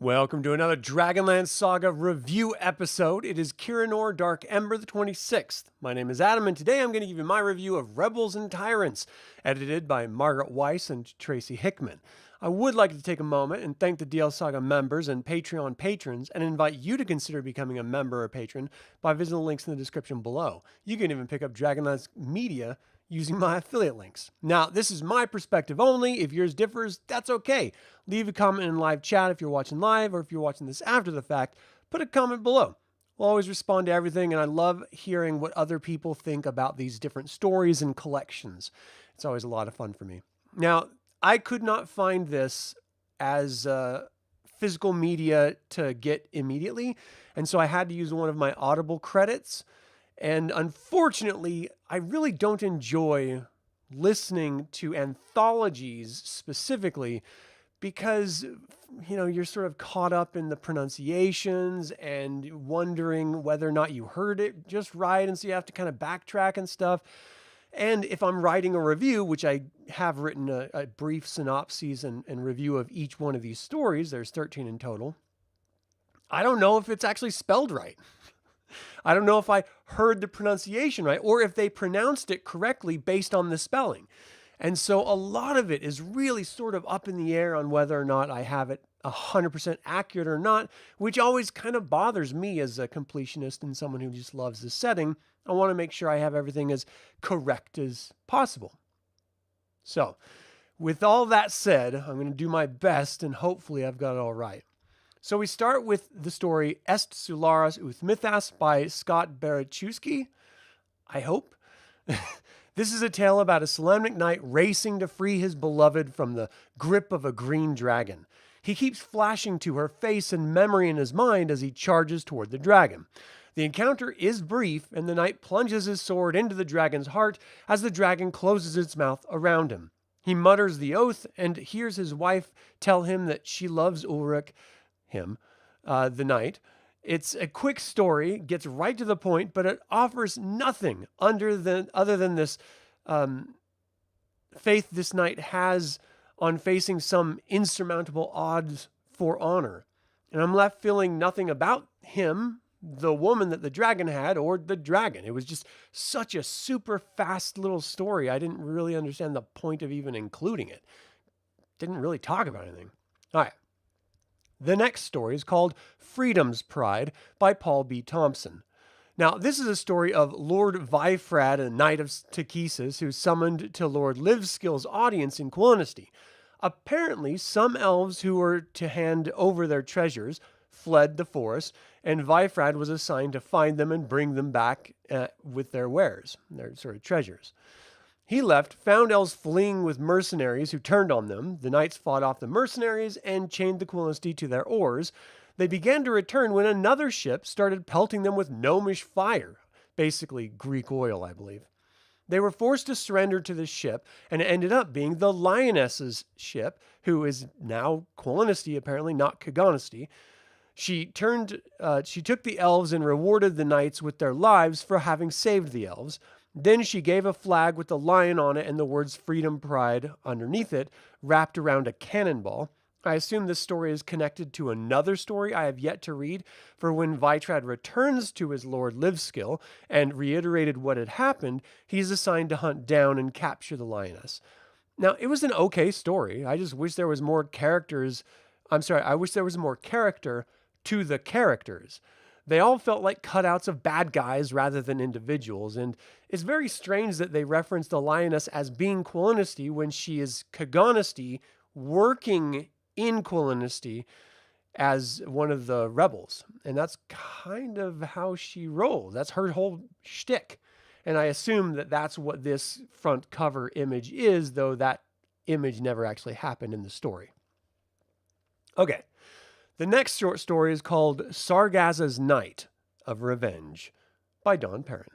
Welcome to another DragonLance Saga review episode. It is Kyrn Dark Ember the 26th. My name is Adam, and today I'm going to give you my review of Rebels and Tyrants, edited by Margaret Weis and Tracy Hickman. I would like to take a moment and thank the DL Saga members and Patreon patrons, and invite you to consider becoming a member or patron by visiting the links in the description below. You can even pick up DragonLance media using my affiliate links. Now, this is my perspective only. If yours differs, that's okay. Leave a comment in live chat if you're watching live, or if you're watching this after the fact, put a comment below. We'll always respond to everything, and I love hearing what other people think about these different stories and collections. It's always a lot of fun for me. Now, I could not find this as physical media to get immediately, and so I had to use one of my Audible credits. And unfortunately, I really don't enjoy listening to anthologies specifically because, you know, you're sort of caught up in the pronunciations and wondering whether or not you heard it just right. And so you have to kind of backtrack and stuff. And if I'm writing a review, which I have written a brief synopsis and review of each one of these stories, there's 13 in total, I don't know if it's actually spelled right. I don't know if I heard the pronunciation right, or if they pronounced it correctly based on the spelling. And so a lot of it is really sort of up in the air on whether or not I have it 100% accurate or not, which always kind of bothers me as a completionist and someone who just loves the setting. I want to make sure I have everything as correct as possible. So with all that said, I'm going to do my best, and hopefully I've got it all right. So we start with the story Est Solaris Uth Mythas by Scott Barachewski, I hope. This is a tale about a Solemnic knight racing to free his beloved from the grip of a green dragon. He keeps flashing to her face and memory in his mind as he charges toward the dragon. The encounter is brief, and the knight plunges his sword into the dragon's heart as the dragon closes its mouth around him. He mutters the oath and hears his wife tell him that she loves Ulrich, the knight. It's a quick story, gets right to the point, but it offers nothing other than this faith this knight has on facing some insurmountable odds for honor. And I'm left feeling nothing about him, the woman that the dragon had, or the dragon. It was just such a super fast little story. I didn't really understand the point of even including it. Didn't really talk about anything. All right. The next story is called Freedom's Pride by Paul B. Thompson. Now, this is a story of Lord Vifrad, a knight of Takesis, who's summoned to Lord Liveskill's audience in Quillinesty. Apparently, some elves who were to hand over their treasures fled the forest, and Vifrad was assigned to find them and bring them back with their wares, their sort of treasures. He left, found elves fleeing with mercenaries who turned on them. The knights fought off the mercenaries and chained the Quillinesty to their oars. They began to return when another ship started pelting them with gnomish fire, basically Greek oil, I believe. They were forced to surrender to the ship, and it ended up being the Lioness's ship, who is now Quillinesty, apparently, not Kaganesty. She took the elves and rewarded the knights with their lives for having saved the elves. Then she gave a flag with the lion on it and the words Freedom Pride underneath it, wrapped around a cannonball. I assume this story is connected to another story I have yet to read, for when Vifrad returns to his Lord Liveskill and reiterated what had happened, he's assigned to hunt down and capture the lioness. Now, it was an okay story. I just wish there was more characters. I wish there was more character to the characters. They all felt like cutouts of bad guys rather than individuals, and it's very strange that they reference the lioness as being Quillinesty when she is Kaganesty working in Quillinesty as one of the rebels. And that's kind of how she rolls. That's her whole shtick. And I assume that that's what this front cover image is, though that image never actually happened in the story. Okay. The next short story is called Sargonnas' Night of Revenge by Don Perrin.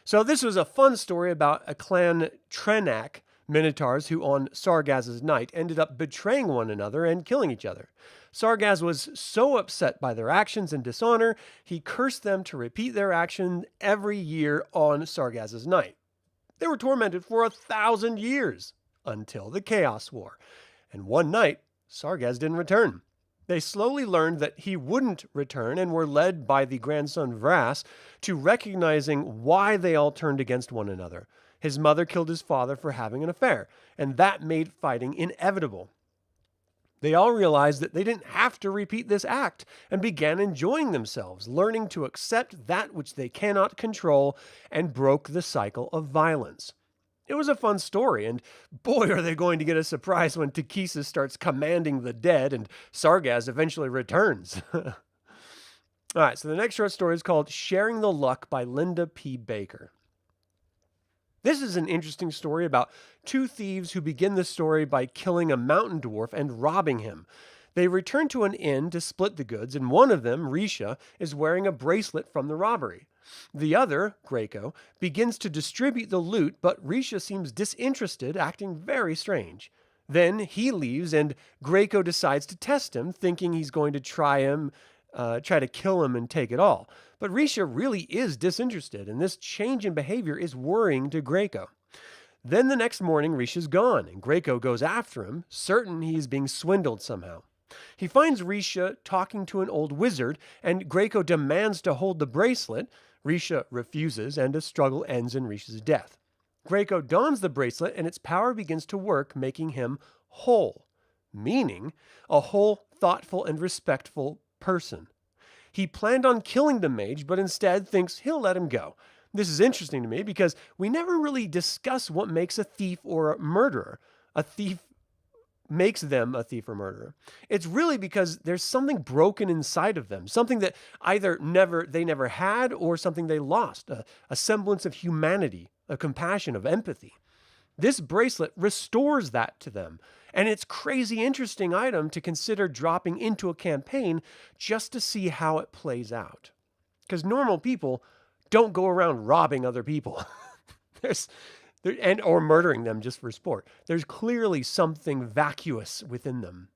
So this was a fun story about a clan Knaak minotaurs who on Sargonnas' night ended up betraying one another and killing each other. Sargonnas was so upset by their actions and dishonor, he cursed them to repeat their action every year on Sargonnas' night. They were tormented for 1,000 years until the Chaos War. And one night, Sargonnas didn't return. They slowly learned that he wouldn't return and were led by the grandson Vras to recognizing why they all turned against one another. His mother killed his father for having an affair, and that made fighting inevitable. They all realized that they didn't have to repeat this act and began enjoying themselves, learning to accept that which they cannot control, and broke the cycle of violence. It was a fun story, and boy, are they going to get a surprise when Takesis starts commanding the dead and Sargas eventually returns. All right, so the next short story is called Sharing the Luck by Linda P. Baker. This is an interesting story about two thieves who begin the story by killing a mountain dwarf and robbing him. They return to an inn to split the goods, and one of them, Risha, is wearing a bracelet from the robbery. The other, Greco, begins to distribute the loot, but Risha seems disinterested, acting very strange. Then he leaves, and Greco decides to test him, thinking he's going to try to kill him and take it all. But Risha really is disinterested, and this change in behavior is worrying to Greco. Then the next morning, Risha's gone, and Greco goes after him, certain he is being swindled somehow. He finds Risha talking to an old wizard, and Greco demands to hold the bracelet. Risha refuses, and a struggle ends in Risha's death. Greco dons the bracelet, and its power begins to work, making him whole, meaning a whole, thoughtful, and respectful person. He planned on killing the mage, but instead thinks he'll let him go. This is interesting to me because we never really discuss what makes a thief or a murderer. A thief makes them a thief or murderer. It's really because there's something broken inside of them, something that either they never had or something they lost, a semblance of humanity, a compassion, of empathy. This bracelet restores that to them, and it's a crazy interesting item to consider dropping into a campaign just to see how it plays out. Because normal people don't go around robbing other people. Or murdering them just for sport. There's clearly something vacuous within them.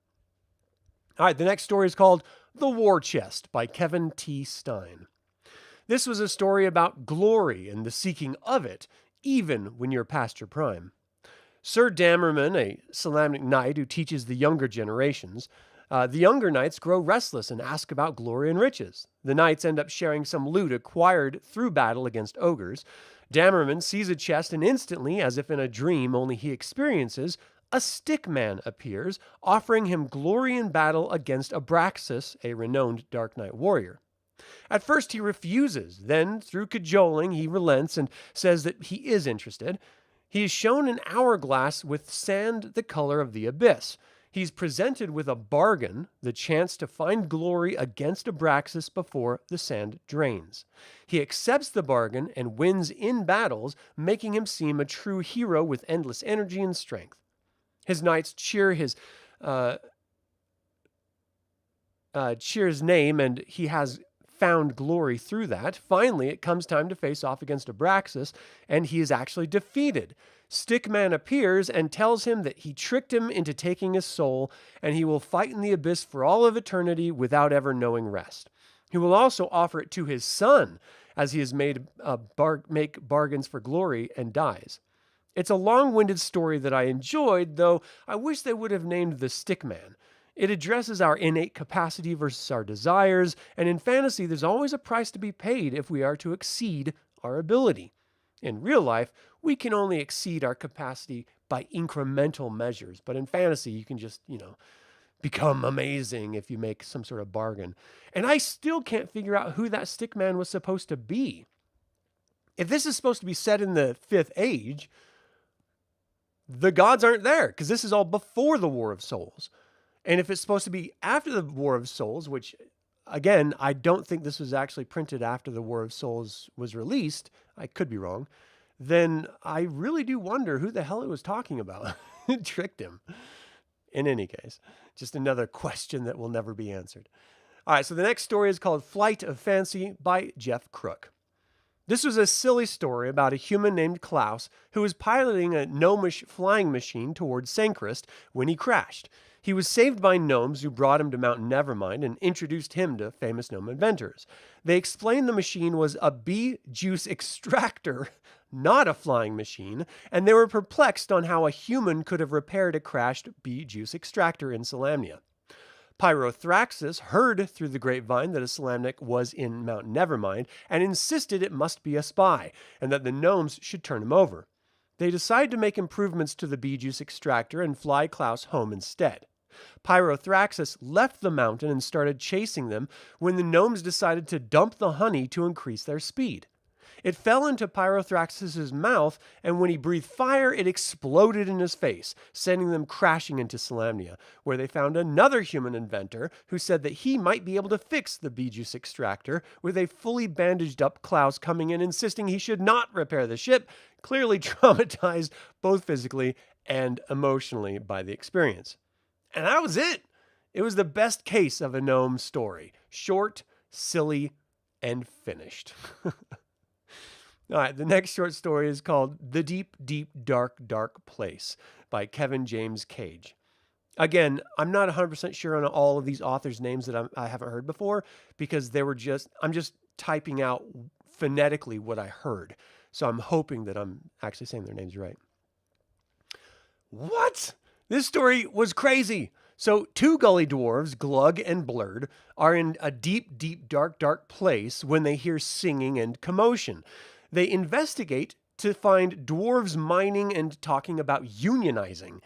All right, the next story is called The War Chest by Kevin T. Stein. This was a story about glory and the seeking of it, even when you're past your prime. Sir Damerman, a Salamnic knight who teaches the younger generations, the younger knights grow restless and ask about glory and riches. The knights end up sharing some loot acquired through battle against ogres. Damerman sees a chest, and instantly, as if in a dream only he experiences, a stick man appears, offering him glory in battle against Abraxas, a renowned Dark Knight warrior. At first he refuses, then through cajoling he relents and says that he is interested. He is shown an hourglass with sand the color of the abyss. He's presented with a bargain, the chance to find glory against Abraxas before the sand drains. He accepts the bargain and wins in battles, making him seem a true hero with endless energy and strength. His knights cheer his name, and he has found glory through that. Finally, it comes time to face off against Abraxas, and he is actually defeated. Stickman appears and tells him that he tricked him into taking his soul, and he will fight in the abyss for all of eternity without ever knowing rest. He will also offer it to his son, as he has made make bargains for glory and dies. It's a long-winded story that I enjoyed, though I wish they would have named the Stickman. It addresses our innate capacity versus our desires, and in fantasy, there's always a price to be paid if we are to exceed our ability. In real life, we can only exceed our capacity by incremental measures, but in fantasy, you can just, become amazing if you make some sort of bargain. And I still can't figure out who that Stickman was supposed to be. If this is supposed to be set in the 5th Age, the gods aren't there, because this is all before the War of Souls. And if it's supposed to be after the War of Souls, which, again, I don't think this was actually printed after the War of Souls was released, I could be wrong, then I really do wonder who the hell it was talking about. It tricked him. In any case, just another question that will never be answered. All right, so the next story is called Flight of Fancy by Jeff Crook. This was a silly story about a human named Klaus who was piloting a gnomish flying machine towards Sankrist when he crashed. He was saved by gnomes who brought him to Mount Nevermind and introduced him to famous gnome inventors. They explained the machine was a bee juice extractor, not a flying machine, and they were perplexed on how a human could have repaired a crashed bee juice extractor in Salamnia. Pyrothraxis heard through the grapevine that a Salamnic was in Mount Nevermind and insisted it must be a spy and that the gnomes should turn him over. They decide to make improvements to the bee juice extractor and fly Klaus home instead. Pyrothraxis left the mountain and started chasing them when the gnomes decided to dump the honey to increase their speed. It fell into Pyrothraxis' mouth, and when he breathed fire, it exploded in his face, sending them crashing into Solamnia, where they found another human inventor who said that he might be able to fix the bee juice extractor, with a fully bandaged up Klaus coming in insisting he should not repair the ship, clearly traumatized both physically and emotionally by the experience. And that was it. It was the best case of a gnome story. Short, silly, and finished. All right, the next short story is called The Deep, Deep, Dark, Dark Place by Kevin James Cage. Again, I'm not 100% sure on all of these authors' names that I haven't heard before because I'm just typing out phonetically what I heard. So I'm hoping that I'm actually saying their names right. What? This story was crazy. So 2 gully dwarves, Glug and Blurred, are in a deep, deep, dark, dark place when they hear singing and commotion. They investigate to find dwarves mining and talking about unionizing.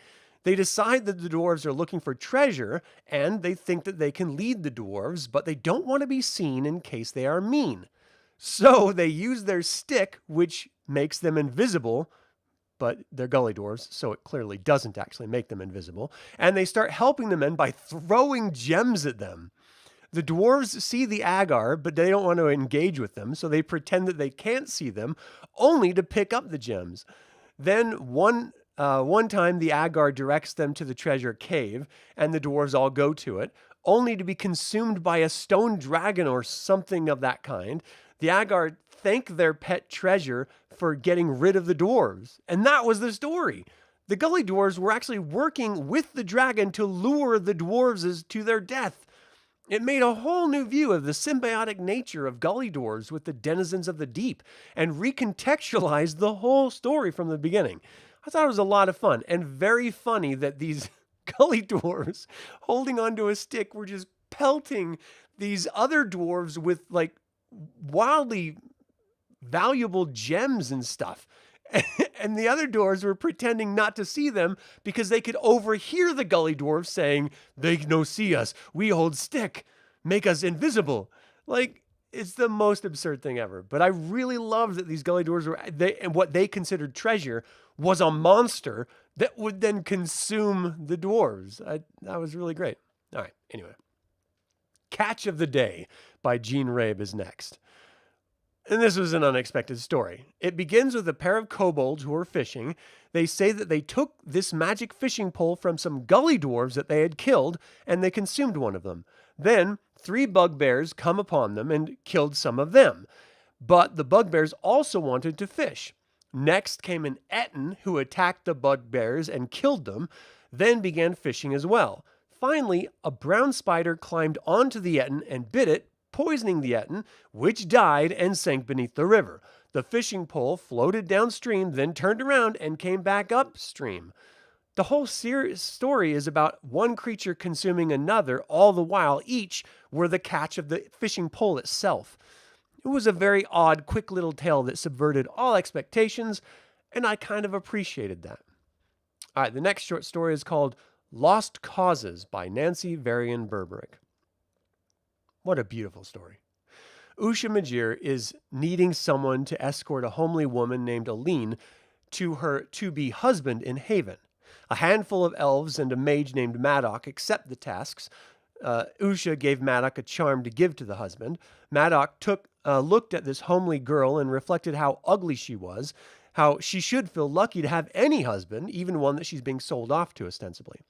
They decide that the dwarves are looking for treasure, and they think that they can lead the dwarves, but they don't want to be seen in case they are mean. So they use their stick, which makes them invisible, but they're gully dwarves, so it clearly doesn't actually make them invisible, and they start helping the men by throwing gems at them. The dwarves see the agar, but they don't want to engage with them, so they pretend that they can't see them, only to pick up the gems. Then one time the agar directs them to the treasure cave, and the dwarves all go to it, only to be consumed by a stone dragon or something of that kind. The agar thank their pet treasure for getting rid of the dwarves, and that was the story. The gully dwarves were actually working with the dragon to lure the dwarves to their death. It made a whole new view of the symbiotic nature of gully dwarves with the denizens of the deep and recontextualized the whole story from the beginning. I thought it was a lot of fun and very funny that these gully dwarves holding onto a stick were just pelting these other dwarves with like wildly valuable gems and stuff. And the other dwarves were pretending not to see them because they could overhear the gully dwarves saying, "They no see us. We hold stick. Make us invisible." Like, it's the most absurd thing ever. But I really love that these gully dwarves and what they considered treasure was a monster that would then consume the dwarves. That was really great. All right, anyway. Catch of the Day by Gene Rabe is next. And this was an unexpected story. It begins with a pair of kobolds who are fishing. They say that they took this magic fishing pole from some gully dwarves that they had killed, and they consumed one of them. Then 3 bugbears come upon them and killed some of them. But the bugbears also wanted to fish. Next came an Etten who attacked the bugbears and killed them, then began fishing as well. Finally, a brown spider climbed onto the Etten and bit it, poisoning the Etten, which died and sank beneath the river. The fishing pole floated downstream, then turned around and came back upstream. The whole story is about one creature consuming another, all the while each were the catch of the fishing pole itself. It was a very odd, quick little tale that subverted all expectations, and I kind of appreciated that. All right, the next short story is called Lost Causes by Nancy Varian Berberick. What a beautiful story. Usha Majir is needing someone to escort a homely woman named Aline to her to-be husband in Haven. A handful of elves and a mage named Maddock accept the tasks. Usha gave Maddock a charm to give to the husband. Maddock looked at this homely girl and reflected how ugly she was, how she should feel lucky to have any husband, even one that she's being sold off to ostensibly.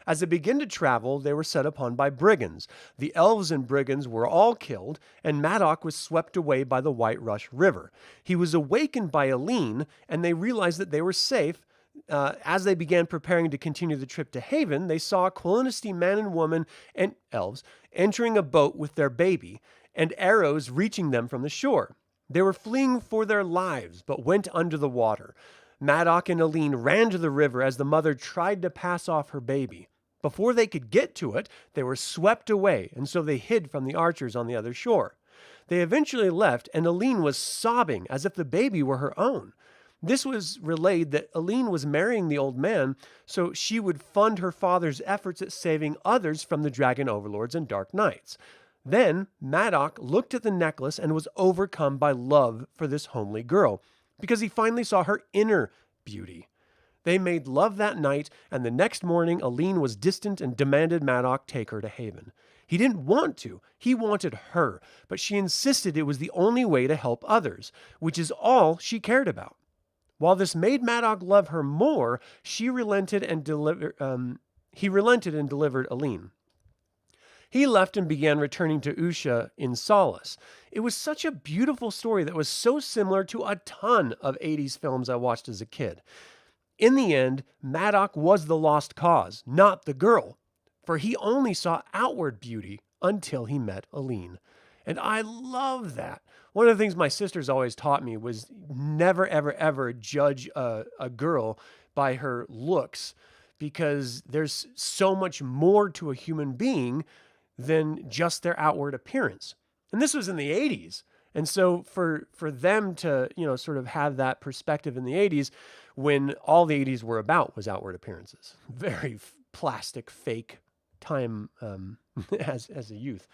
As they began to travel, they were set upon by brigands. The elves and brigands were all killed, and Maddock was swept away by the White Rush River. He was awakened by Aline, and they realized that they were safe. As they began preparing to continue the trip to Haven, they saw a Quillinesty man and woman and elves entering a boat with their baby, and arrows reaching them from the shore. They were fleeing for their lives, but went under the water. Maddock and Aline ran to the river as the mother tried to pass off her baby. Before they could get to it, they were swept away, and so they hid from the archers on the other shore. They eventually left, and Aline was sobbing as if the baby were her own. This was relayed that Aline was marrying the old man, so she would fund her father's efforts at saving others from the dragon overlords and dark knights. Then Madoc looked at the necklace and was overcome by love for this homely girl, because he finally saw her inner beauty. They made love that night, and the next morning Aline was distant and demanded Madoc take her to Haven. He didn't want to. He wanted her, but she insisted it was the only way to help others, which is all she cared about. While this made Madoc love her more, he relented and delivered Aline. He left and began returning to Usha in solace. It was such a beautiful story that was so similar to a ton of 80s films I watched as a kid. In the end, Madoc was the lost cause, not the girl, for he only saw outward beauty until he met Aline. And I love that. One of the things my sisters always taught me was never, ever, ever judge a girl by her looks, because there's so much more to a human being than just their outward appearance. And this was in the 80s. And so for them to, sort of have that perspective in the 80s, when all the 80s were about was outward appearances. Very plastic, fake time as a youth.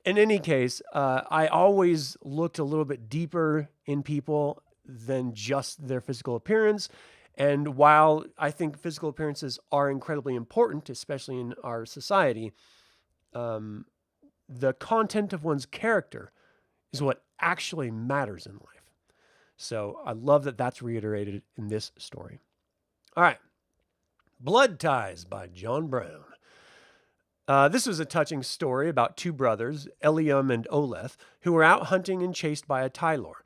In any case, I always looked a little bit deeper in people than just their physical appearance. And while I think physical appearances are incredibly important, especially in our society, the content of one's character is what actually matters in life. So I love that that's reiterated in this story. All right. Blood Ties by John Brown. This was a touching story about two brothers, Eliam and Oleth, who were out hunting and chased by a Tylor.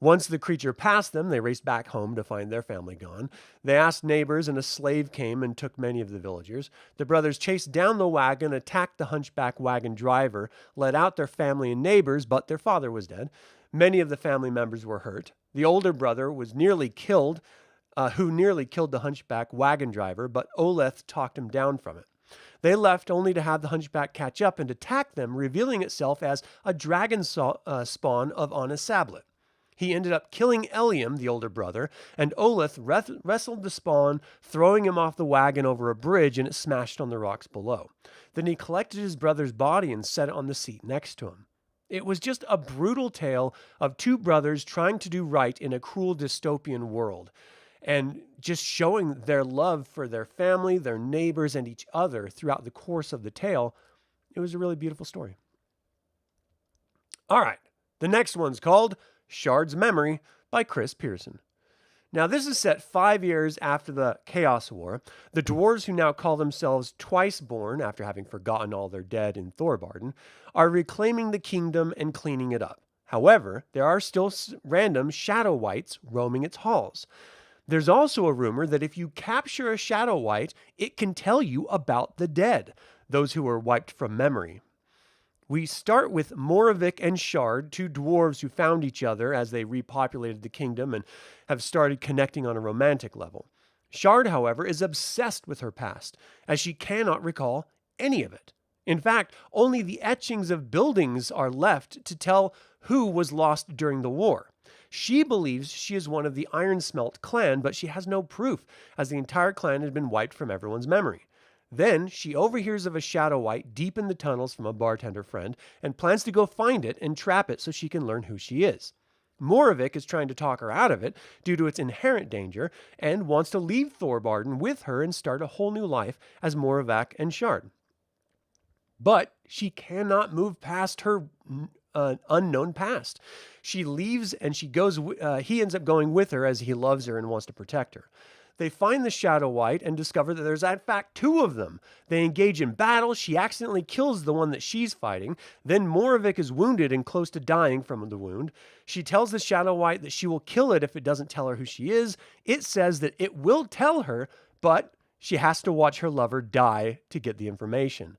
Once the creature passed them, they raced back home to find their family gone. They asked neighbors, and a slave came and took many of the villagers. The brothers chased down the wagon, attacked the hunchback wagon driver, led out their family and neighbors, but their father was dead. Many of the family members were hurt. The older brother was nearly killed, who nearly killed the hunchback wagon driver, but Oleth talked him down from it. They left only to have the hunchback catch up and attack them, revealing itself as a dragon spawn of Sablet. He ended up killing Eliam, the older brother, and Oleth wrestled the spawn, throwing him off the wagon over a bridge, and it smashed on the rocks below. Then he collected his brother's body and set it on the seat next to him. It was just a brutal tale of two brothers trying to do right in a cruel dystopian world, and just showing their love for their family, their neighbors, and each other throughout the course of the tale. It was a really beautiful story. All right, the next one's called Shard's Memory by Chris Pierson. Now, this is set 5 years after the Chaos War. The dwarves, who now call themselves Twiceborn, after having forgotten all their dead in Thorbarden, are reclaiming the kingdom and cleaning it up. However, there are still random Shadow Wights roaming its halls. There's also a rumor that if you capture a Shadow Wight, it can tell you about the dead, those who were wiped from memory. We start with Moravik and Shard, two dwarves who found each other as they repopulated the kingdom and have started connecting on a romantic level. Shard, however, is obsessed with her past, as she cannot recall any of it. In fact, only the etchings of buildings are left to tell who was lost during the war. She believes she is one of the Ironsmelt clan, but she has no proof, as the entire clan had been wiped from everyone's memory. Then she overhears of a Shadow Wight deep in the tunnels from a bartender friend and plans to go find it and trap it so she can learn who she is. Moravik is trying to talk her out of it due to its inherent danger and wants to leave Thorbarden with her and start a whole new life as Moravik and Shard. But she cannot move past her unknown past. She leaves and he ends up going with her as he loves her and wants to protect her. They find the Shadow Wight and discover that there's in fact two of them. They engage in battle. She accidentally kills the one that she's fighting. Then Moravik is wounded and close to dying from the wound. She tells the Shadow Wight that she will kill it if it doesn't tell her who she is. It says that it will tell her, but she has to watch her lover die to get the information.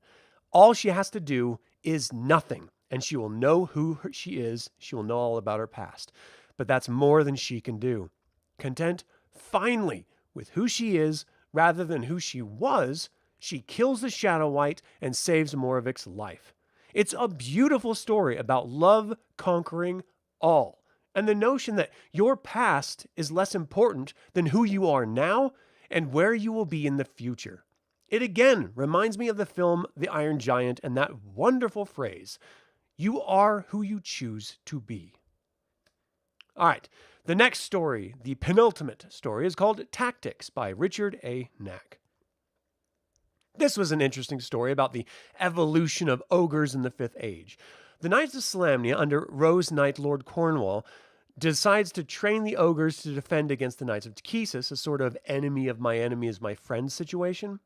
All she has to do is nothing, and she will know who she is. She will know all about her past. But that's more than she can do. Content, finally, with who she is rather than who she was, she kills the Shadow Wight and saves Moravic's life. It's a beautiful story about love conquering all, and the notion that your past is less important than who you are now and where you will be in the future. It again reminds me of the film The Iron Giant and that wonderful phrase, "You are who you choose to be." All right, the next story, the penultimate story, is called Tactics by Richard A. Knaak. This was an interesting story about the evolution of ogres in the Fifth Age. The Knights of Solamnia, under Rose Knight Lord Cornwall, decides to train the ogres to defend against the Knights of Takhisis, a sort of enemy of my enemy is my friend situation.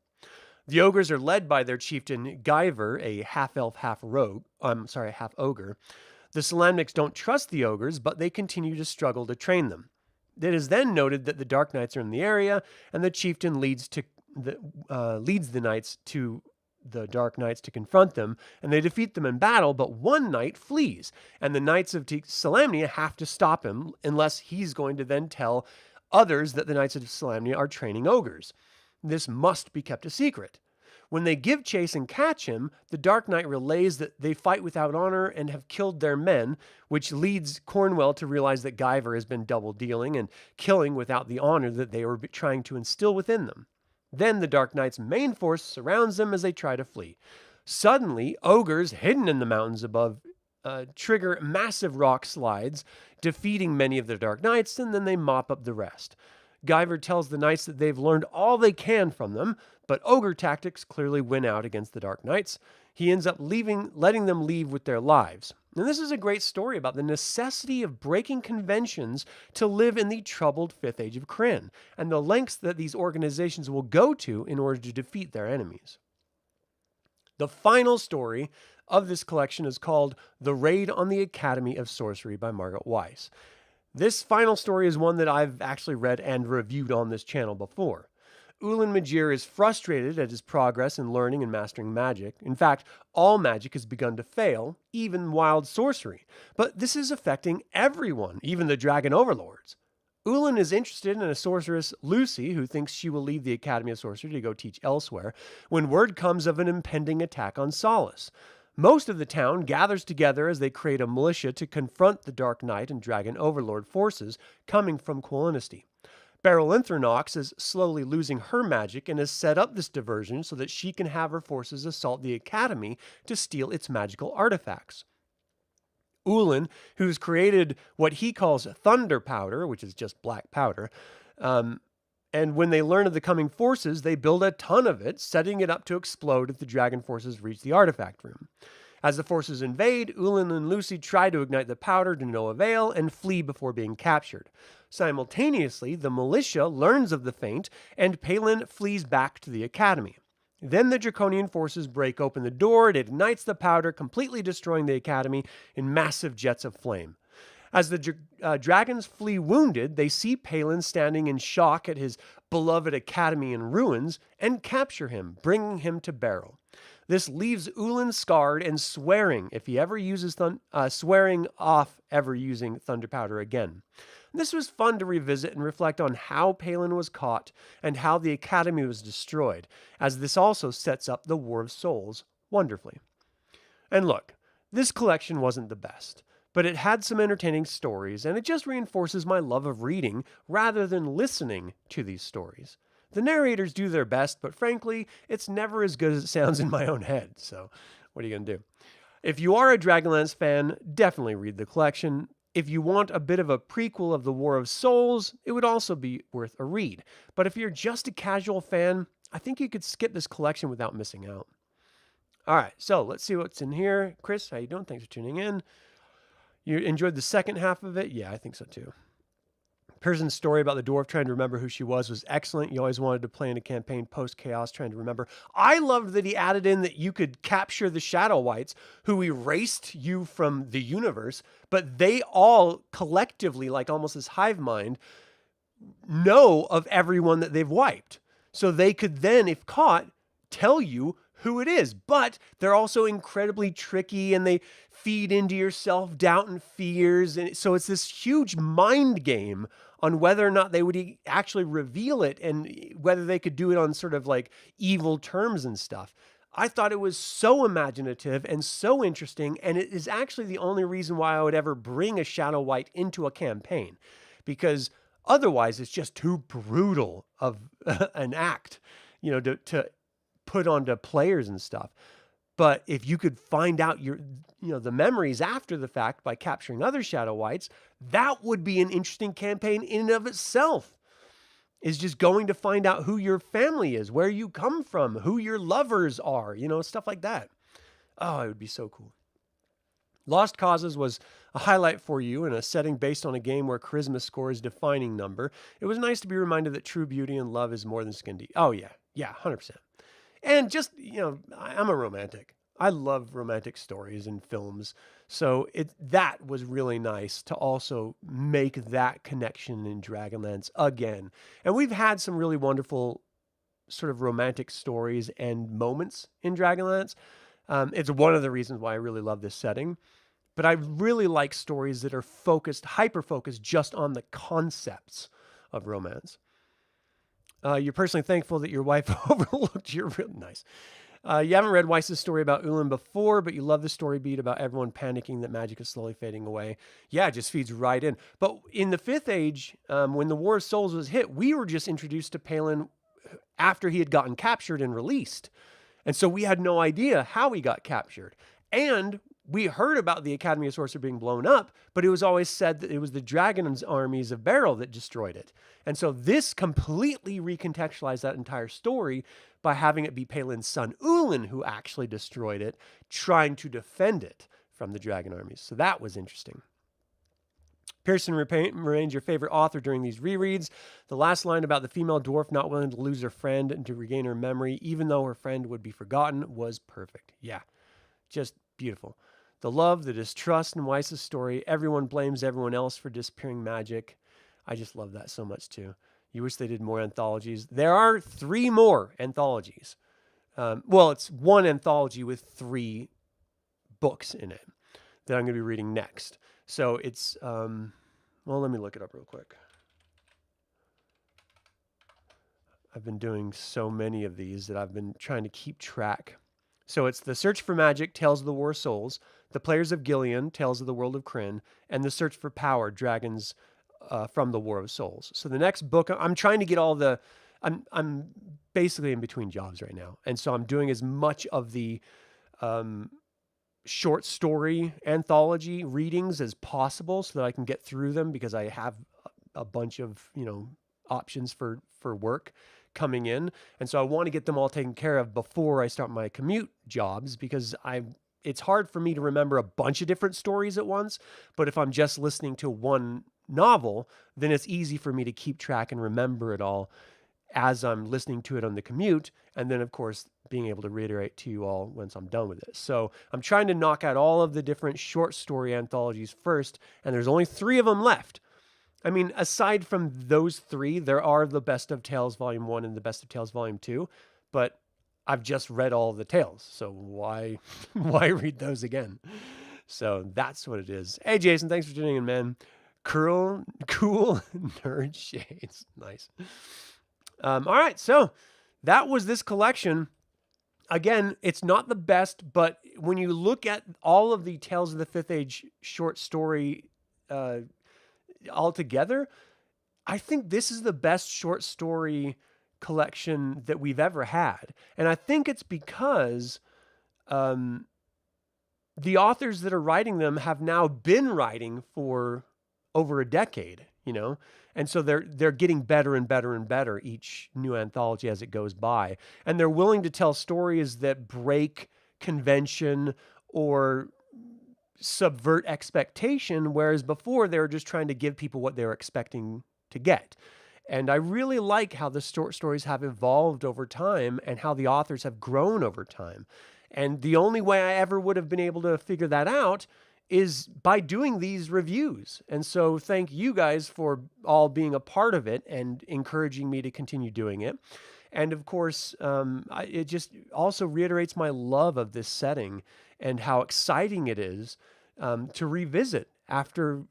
The ogres are led by their chieftain Guyver, a half-elf, half-ogre. The Solamnics don't trust the ogres, but they continue to struggle to train them. It is then noted that the Dark Knights are in the area, and the chieftain leads the knights to the Dark Knights to confront them, and they defeat them in battle, but one knight flees, and the Knights of Solamnia have to stop him, unless he's going to then tell others that the Knights of Solamnia are training ogres. This must be kept a secret. When they give chase and catch him, the Dark Knight relays that they fight without honor and have killed their men, which leads Cornwall to realize that Guyver has been double-dealing and killing without the honor that they were trying to instill within them. Then the Dark Knight's main force surrounds them as they try to flee. Suddenly, ogres hidden in the mountains above trigger massive rock slides, defeating many of the Dark Knights, and then they mop up the rest. Guyver tells the Knights that they've learned all they can from them, but ogre tactics clearly win out against the Dark Knights. He ends up letting them leave with their lives. And this is a great story about the necessity of breaking conventions to live in the troubled Fifth Age of Krynn, and the lengths that these organizations will go to in order to defeat their enemies. The final story of this collection is called The Raid on the Academy of Sorcery by Margaret Weis. This final story is one that I've actually read and reviewed on this channel before. Ulan Majir is frustrated at his progress in learning and mastering magic. In fact, all magic has begun to fail, even wild sorcery. But this is affecting everyone, even the dragon overlords. Ulan is interested in a sorceress, Lucy, who thinks she will leave the Academy of Sorcery to go teach elsewhere, when word comes of an impending attack on Solace. Most of the town gathers together as they create a militia to confront the Dark Knight and Dragon Overlord forces coming from Quillinesty. Beryl Inthronox is slowly losing her magic and has set up this diversion so that she can have her forces assault the Academy to steal its magical artifacts. Ulan, who's created what he calls thunder powder, which is just black powder, and when they learn of the coming forces, they build a ton of it, setting it up to explode if the dragon forces reach the artifact room. As the forces invade, Ulan and Lucy try to ignite the powder to no avail and flee before being captured. Simultaneously, the militia learns of the feint, and Palin flees back to the Academy. Then the Draconian forces break open the door, it ignites the powder, completely destroying the Academy in massive jets of flame. As the dragons flee wounded, they see Palin standing in shock at his beloved Academy in ruins and capture him, bringing him to Beryl. This leaves Ulan scarred and swearing if he ever uses swearing off ever using thunder powder again. This was fun to revisit and reflect on how Palin was caught and how the Academy was destroyed, as this also sets up the War of Souls wonderfully. And look, this collection wasn't the best, but it had some entertaining stories, and it just reinforces my love of reading rather than listening to these stories. The narrators do their best, but frankly, it's never as good as it sounds in my own head, so what are you going to do? If you are a Dragonlance fan, definitely read the collection. If you want a bit of a prequel of the War of Souls, it would also be worth a read. But if you're just a casual fan, I think you could skip this collection without missing out. All right, so let's see what's in here. Chris, how you doing? Thanks for tuning in. You enjoyed the second half of it? Yeah, I think so too. Pierson's story about the dwarf trying to remember who she was excellent. You always wanted to play in a campaign post-chaos trying to remember. I loved that he added in that you could capture the Shadow Wights who erased you from the universe, but they all collectively, like almost this hive mind, know of everyone that they've wiped. So they could then, if caught, tell you who it is. But they're also incredibly tricky and they feed into your self-doubt and fears. And so it's this huge mind game on whether or not they would actually reveal it and whether they could do it on sort of like evil terms and stuff. I thought it was so imaginative and so interesting, and it is actually the only reason why I would ever bring a Shadow White into a campaign, because otherwise it's just too brutal of an act, to put onto players and stuff. But if you could find out the memories after the fact by capturing other Shadow Whites, that would be an interesting campaign in and of itself. Is just going to find out who your family is, where you come from, who your lovers are, stuff like that. Oh, it would be so cool. Lost Causes was a highlight for you in a setting based on a game where charisma score is a defining number. It was nice to be reminded that true beauty and love is more than skin deep. Oh, yeah, 100%. And just, I'm a romantic. I love romantic stories and films. So that was really nice to also make that connection in Dragonlance again. And we've had some really wonderful sort of romantic stories and moments in Dragonlance. It's one of the reasons why I really love this setting. But I really like stories that are hyper-focused just on the concepts of romance. You're personally thankful that your wife overlooked your real nice. You haven't read Weiss's story about Ulan before, but you love the story beat about everyone panicking that magic is slowly fading away. Yeah, it just feeds right in. But in the Fifth Age, when the War of Souls was hit, we were just introduced to Palin after he had gotten captured and released. And so we had no idea how he got captured. And we heard about the Academy of Sorcery being blown up, but it was always said that it was the Dragon's armies of Beryl that destroyed it. And so this completely recontextualized that entire story by having it be Palin's son Ulan who actually destroyed it, trying to defend it from the dragon armies. So that was interesting. Pierson remains your favorite author during these rereads. The last line about the female dwarf not willing to lose her friend and to regain her memory, even though her friend would be forgotten, was perfect. Yeah, just beautiful. The love, the distrust in Weiss's story. Everyone blames everyone else for disappearing magic. I just love that so much too. You wish they did more anthologies. There are 3 more anthologies. It's one anthology with 3 books in it that I'm going to be reading next. So it's, let me look it up real quick. I've been doing so many of these that I've been trying to keep track. So it's The Search for Magic, Tales of the War of Souls, The Players of Gilean, Tales of the World of Krynn, and The Search for Power, Dragons from the War of Souls. So the next book, I'm trying to get all the, I'm basically in between jobs right now. And so I'm doing as much of the short story anthology readings as possible so that I can get through them, because I have a bunch of, options for work coming in. And so I want to get them all taken care of before I start my commute jobs, because it's hard for me to remember a bunch of different stories at once. But if I'm just listening to one novel, then it's easy for me to keep track and remember it all as I'm listening to it on the commute. And then, of course, being able to reiterate to you all once I'm done with it. So I'm trying to knock out all of the different short story anthologies first, and there's only 3 of them left. I mean, aside from those 3, there are the Best of Tales Volume 1 and the Best of Tales Volume 2, but I've just read all the tales, so why read those again? So that's what it is. Hey, Jason, thanks for tuning in, man. Cool nerd shades. Nice. All right, so that was this collection. Again, it's not the best, but when you look at all of the Tales of the Fifth Age short story altogether, I think this is the best short story collection that we've ever had. And I think it's because the authors that are writing them have now been writing for over a decade, and so they're getting better and better and better each new anthology as it goes by. And they're willing to tell stories that break convention or subvert expectation, whereas before they were just trying to give people what they were expecting to get. And I really like how the short stories have evolved over time and how the authors have grown over time. And the only way I ever would have been able to figure that out is by doing these reviews. And so thank you guys for all being a part of it and encouraging me to continue doing it. And of course, it just also reiterates my love of this setting and how exciting it is to revisit after,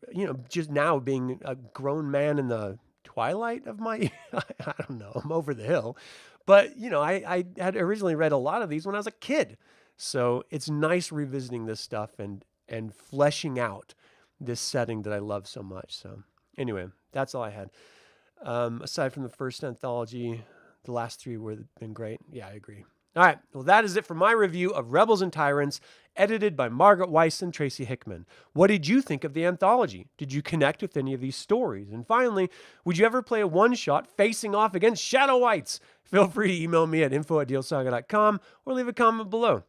just now being a grown man in the twilight of my, I don't know, I'm over the hill. But, I had originally read a lot of these when I was a kid. So it's nice revisiting this stuff and fleshing out this setting that I love so much. So anyway, that's all I had. Aside from the first anthology, the last three were been great. Yeah, I agree. All right, well, that is it for my review of Rebels and Tyrants, edited by Margaret Weis and Tracy Hickman. What did you think of the anthology? Did you connect with any of these stories? And finally, would you ever play a one-shot facing off against Shadow Wights? Feel free to email me at info@dlsaga.com or leave a comment below.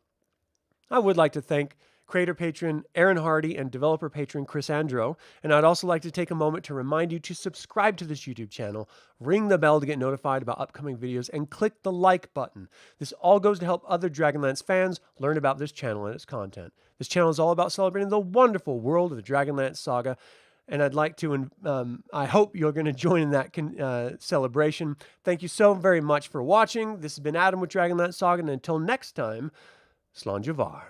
I would like to thank creator patron Aaron Hardy and developer patron Chris Androu, and I'd also like to take a moment to remind you to subscribe to this YouTube channel, ring the bell to get notified about upcoming videos, and click the like button. This all goes to help other Dragonlance fans learn about this channel and its content. This channel is all about celebrating the wonderful world of the Dragonlance Saga, and I'd like to, I hope you're going to join in that celebration. Thank you so very much for watching. This has been Adam with Dragonlance Saga, and until next time, Slán Javar.